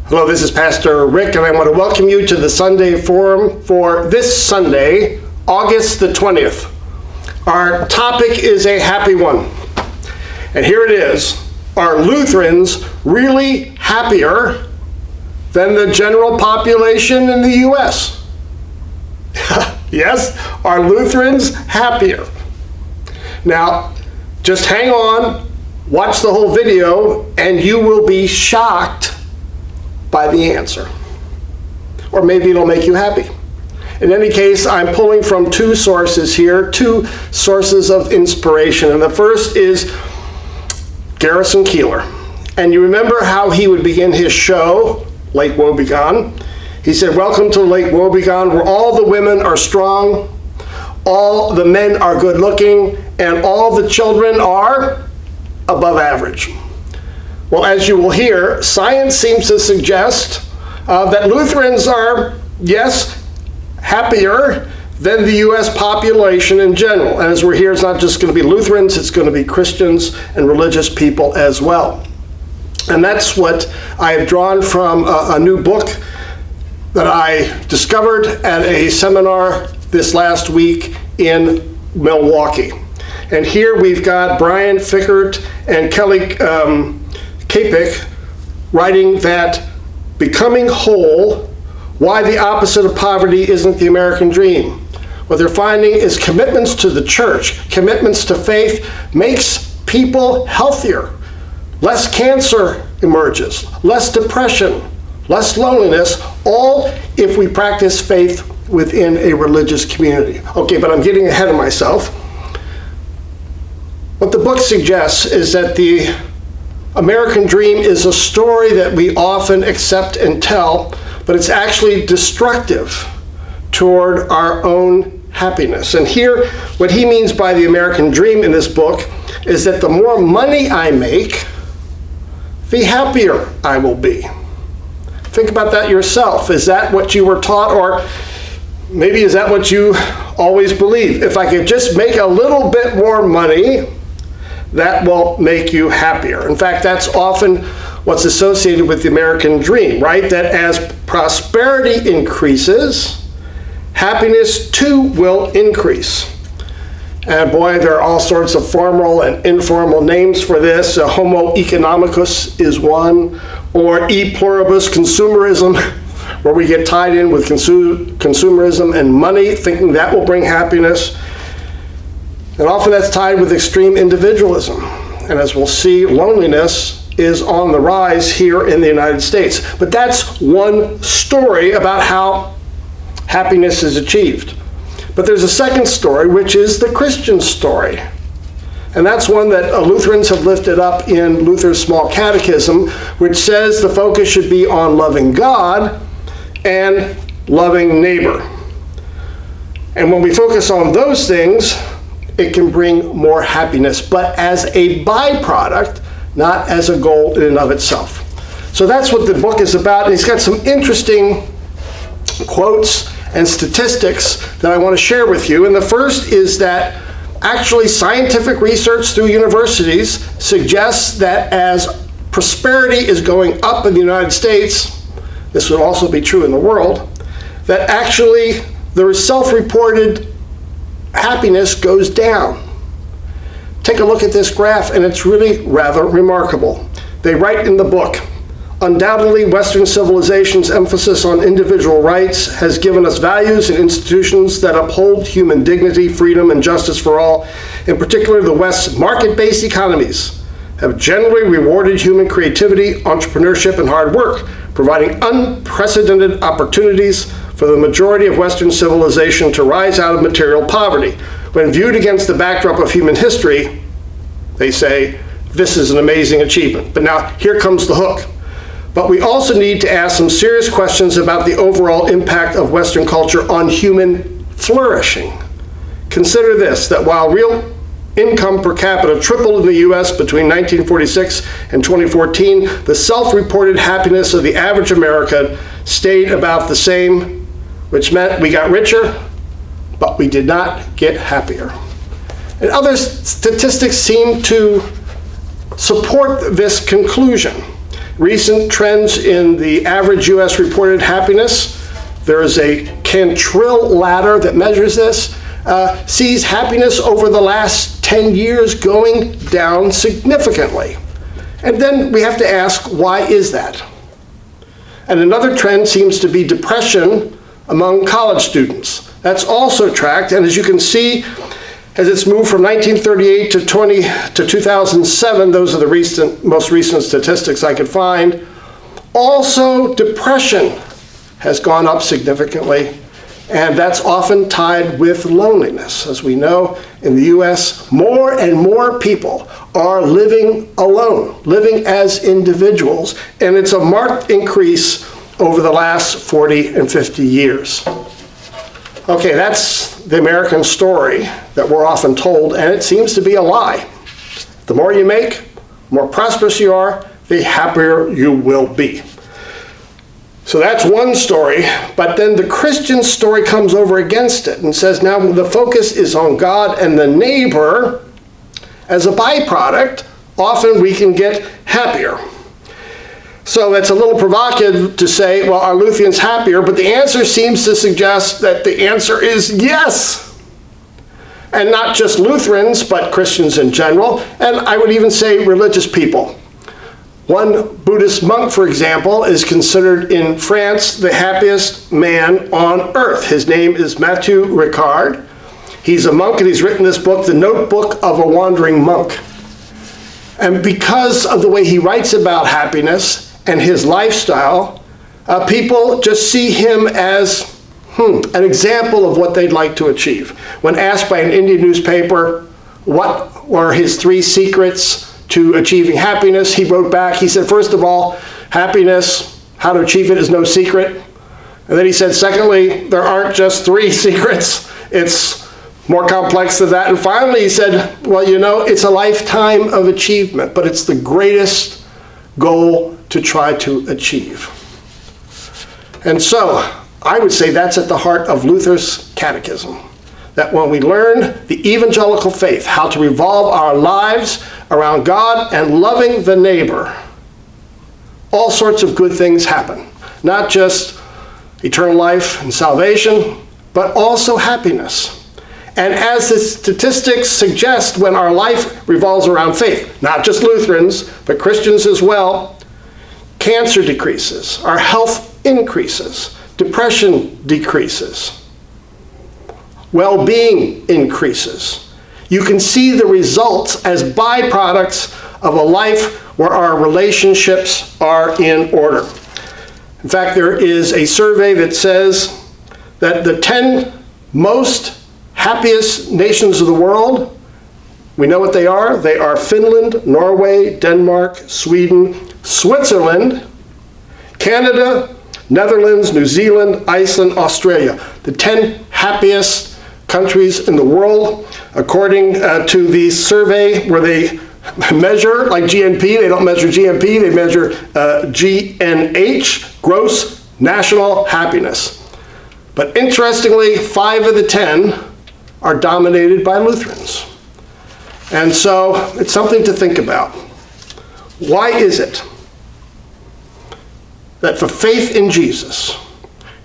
Hello, this is Pastor Rick, and I want to welcome you to the Sunday Forum for this Sunday, August the 20th. Our topic is a happy one. And here it is. Are Lutherans really happier than the general population in the U.S.? Yes, are Lutherans happier? Now, just hang on, watch the whole video, and you will be shocked by the answer. Or maybe it'll make you happy. In any case, I'm pulling from two sources here, two sources of inspiration. And the first is Garrison Keillor. And you remember how he would begin his show, Lake Wobegon. He said, "Welcome to Lake Wobegon, where all the women are strong, all the men are good looking, and all the children are above average." Well, as you will hear, science seems to suggest that Lutherans are, yes, happier than the U.S. population in general. And as we're here, it's not just going to be Lutherans, it's going to be Christians and religious people as well. And that's what I have drawn from a new book that I discovered at a seminar this last week in Milwaukee. And here we've got Brian Fickert and Kelly Kapik writing that Becoming Whole, Why the Opposite of Poverty Isn't the American Dream. What they're finding is commitments to the church, commitments to faith, makes people healthier. Less cancer emerges, less depression, less loneliness, all if we practice faith within a religious community. Okay, but I'm getting ahead of myself. What the book suggests is that the American dream is a story that we often accept and tell, but it's actually destructive toward our own happiness. And here, what he means by the American dream in this book is that the more money I make, the happier I will be. Think about that yourself. Is that what you were taught, or maybe is that what you always believe? If I could just make a little bit more money, that will make you happier. In fact, that's often what's associated with the American dream, right? That as prosperity increases, happiness too will increase. And boy, there are all sorts of formal and informal names for this. Homo economicus is one, or e pluribus consumerism, where we get tied in with consumerism and money, thinking that will bring happiness. And often that's tied with extreme individualism. And as we'll see, loneliness is on the rise here in the United States. But that's one story about how happiness is achieved. But there's a second story, which is the Christian story. And that's one that Lutherans have lifted up in Luther's Small Catechism, which says the focus should be on loving God and loving neighbor. And when we focus on those things, it can bring more happiness, but as a byproduct, not as a goal in and of itself. So that's what the book is about. And he's got some interesting quotes and statistics that I want to share with you. And the first is that actually scientific research through universities suggests that as prosperity is going up in the United States, this would also be true in the world, that actually there is self-reported happiness goes down. Take a look at this graph, and it's really rather remarkable. They write in the book, undoubtedly Western civilization's emphasis on individual rights has given us values and institutions that uphold human dignity, freedom, and justice for all. In particular, the West's market-based economies have generally rewarded human creativity, entrepreneurship, and hard work, providing unprecedented opportunities for the majority of Western civilization to rise out of material poverty. When viewed against the backdrop of human history, they say, this is an amazing achievement. But now, here comes the hook. But we also need to ask some serious questions about the overall impact of Western culture on human flourishing. Consider this, that while real income per capita tripled in the U.S. between 1946 and 2014, the self-reported happiness of the average American stayed about the same, which meant we got richer, but we did not get happier. And other statistics seem to support this conclusion. recent trends in the average U.S. reported happiness. There is a Cantril ladder that measures this, sees happiness over the last 10 years going down significantly. And then we have to ask, why is that? And another trend seems to be depression among college students. That's also tracked, and as you can see, as it's moved from 1938 to 2007, those are the most recent statistics I could find, also depression has gone up significantly, and that's often tied with loneliness. As we know, in the US, more and more people are living alone, living as individuals, and it's a marked increase over the last 40 and 50 years. Okay, that's the American story that we're often told, and it seems to be a lie. The more you make, the more prosperous you are, the happier you will be. So that's one story, but then the Christian story comes over against it and says now the focus is on God and the neighbor. As a byproduct, often we can get happier. So it's a little provocative to say, well, are Lutherans happier? But the answer seems to suggest that the answer is yes. And not just Lutherans, but Christians in general, and I would even say religious people. One Buddhist monk, for example, is considered in France the happiest man on earth. His name is Mathieu Ricard. He's a monk and he's written this book, The Notebook of a Wandering Monk. And because of the way he writes about happiness and his lifestyle, people just see him as an example of what they'd like to achieve. When asked by an Indian newspaper what were his 3 secrets to achieving happiness, he wrote back, he said, first of all, happiness, how to achieve it is no secret. And then he said, secondly, there aren't just 3 secrets. It's more complex than that. And finally, he said, well, you know, it's a lifetime of achievement, but it's the greatest goal to try to achieve. And so, I would say that's at the heart of Luther's catechism. That when we learn the evangelical faith, how to revolve our lives around God and loving the neighbor, all sorts of good things happen. Not just eternal life and salvation, but also happiness. And as the statistics suggest, when our life revolves around faith, not just Lutherans, but Christians as well, cancer decreases, our health increases, depression decreases, well-being increases. You can see the results as byproducts of a life where our relationships are in order. In fact, there is a survey that says that the 10 most happiest nations of the world, we know what they are. They are Finland, Norway, Denmark, Sweden, Switzerland, Canada, Netherlands, New Zealand, Iceland, Australia. The 10 happiest countries in the world, according to the survey where they measure, like GNP, they don't measure GNP, they measure GNH, gross national happiness. But interestingly, 5 of the 10 are dominated by Lutherans. And so it's something to think about. Why is it that the faith in Jesus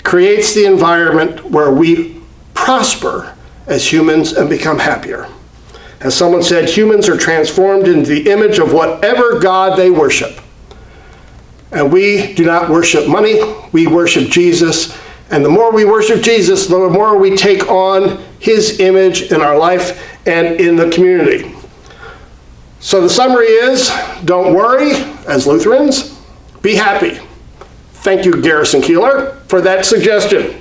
creates the environment where we prosper as humans and become happier? As someone said, humans are transformed into the image of whatever God they worship. And we do not worship money, we worship Jesus. And the more we worship Jesus, the more we take on his image in our life and in the community. So the summary is, don't worry, as Lutherans, be happy. Thank you, Garrison Keillor, for that suggestion.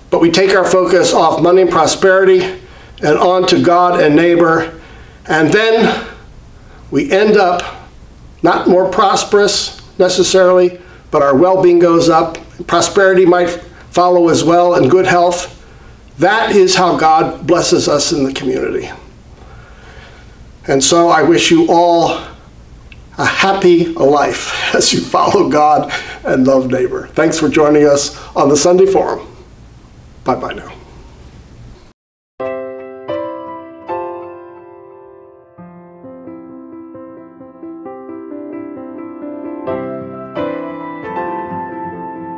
But we take our focus off money and prosperity and on to God and neighbor, and then we end up not more prosperous necessarily, but our well-being goes up. Prosperity might follow as well, and good health. That is how God blesses us in the community. And so I wish you all a happy life as you follow God and love neighbor. Thanks for joining us on the Sunday Forum. Bye-bye now.